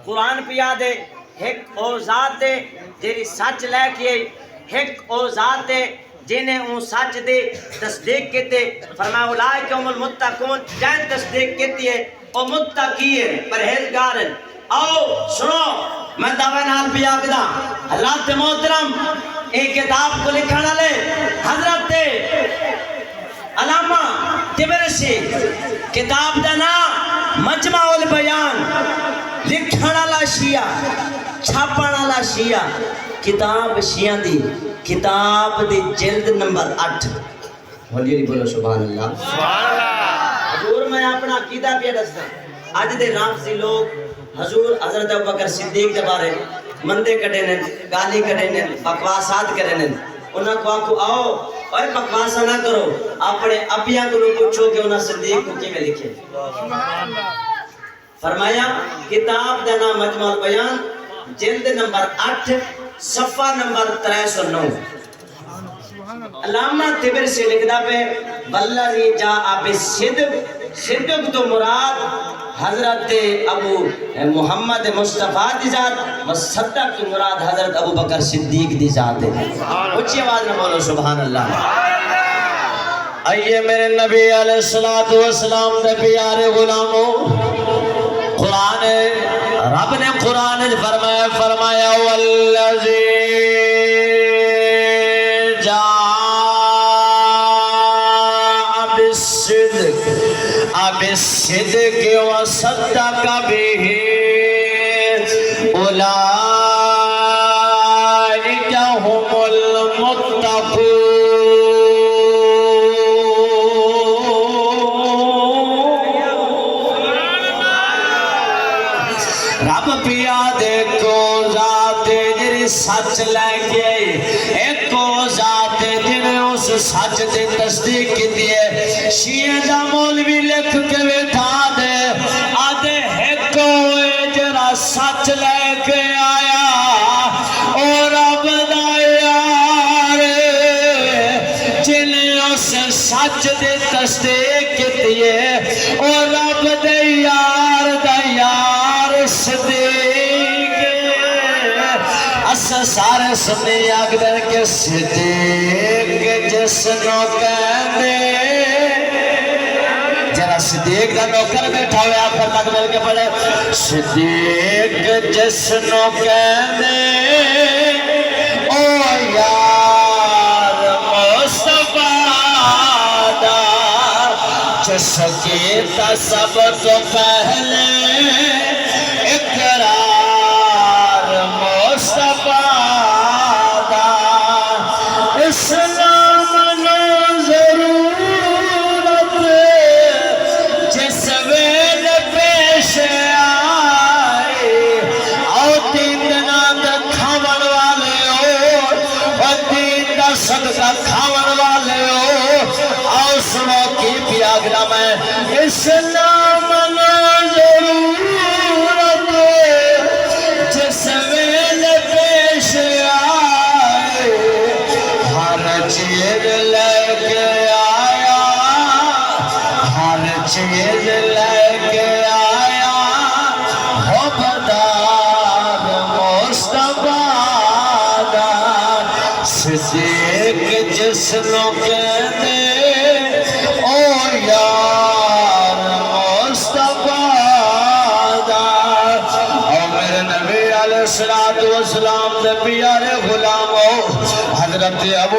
قرآن پیا دے ایک او ذات دے جیری سچ لے کے ایک او ذات دے جنہیں اون سچ دے تصدیق کیتے فرمایا اولئک هم المتقون جن تصدیق کیتی ہے او متقی ہے پرہیزگار ہیں۔ آؤ سنو میں دعوے نال پیا کدا حضرت محترم ایک کتاب کو لکھن والے حضرت علامہ طبرسی کتاب دا نام مجمع البیان لکھن والا شیعہ چھاپن والا شیعہ کتاب شیعہ دی کتاب دی جلد نمبر 8 ہولی بولو سبحان اللہ سبحان اللہ۔ حضور میں اپنا عقیدہ پہ دسدا اج دے رافضی لوگ حضور حضرت ابوبکر صدیق دے بارے مندے کڈے نے گالی کڈے نے بکواسات کرے نے انہاں کو آکھو آؤ اوے بکواس نہ کرو اپنے ابیاں کو پوچھو کہ انہاں صدیق کو کیویں لکھے سبحان اللہ۔ فرمایا کتاب دا نام مجمع البیان جلد نمبر 8 صفحہ نمبر 309 علامہ طبرسی لکھدا پہ والذی جاء بالصدق صدق تو مراد حضرت ابو محمد مصطفیٰ دی ذات و صدق تو مراد حضرت ابو بکر صدیق دی ذات ہے۔ اونچی آواز میں بولو سبحان اللہ۔ آئیے میرے نبی علیہ السلام دے پیارے غلاموں قرآن رب نے قرآن فرمایا والذی جاء بالصدق بالصدق وصدق به اولئک هم المتقون۔ رب پیا دیکھو ذات جری سچ لے کے ایک ذات جنہیں اس سچ دی تصدیق کی دیئے شیعہ دا مولوی لکھ کے بیٹھا دے آدھے ایک جرا سچ لے کے آیا اور رب دا یار جنہیں اس سچ دی تصدیق کی دیئے اور رب دا یار صدیق اسا سارے سنی آگدر کے صدیق جس نوکر دے جرا صدیق دا نوکر بیٹھا ہوئے آپ پر تقبل کے پڑھے صدیق جس نوکر دے او یار مصطفیٰ دا جس کی سب تو پہلے اقرار مصطفیٰ دا اسلام نو ضرورت جس ویل پیش آئے او دین دا کھاون والے ہو دین دا صدقہ کھاون والے ہو آؤ سنو کی پیاگنا میں اسلام نو ضرورت جس ویل پیش آئے ہر چیز لے کے آیا ہر چیز لے کے آیا ہو بدار مصطفیٰ دا صدیق جس نو کہتے او یار مصطفیٰ دا او میرے نبی علیہ السلام دے پیارے غلاموں حضرت ابو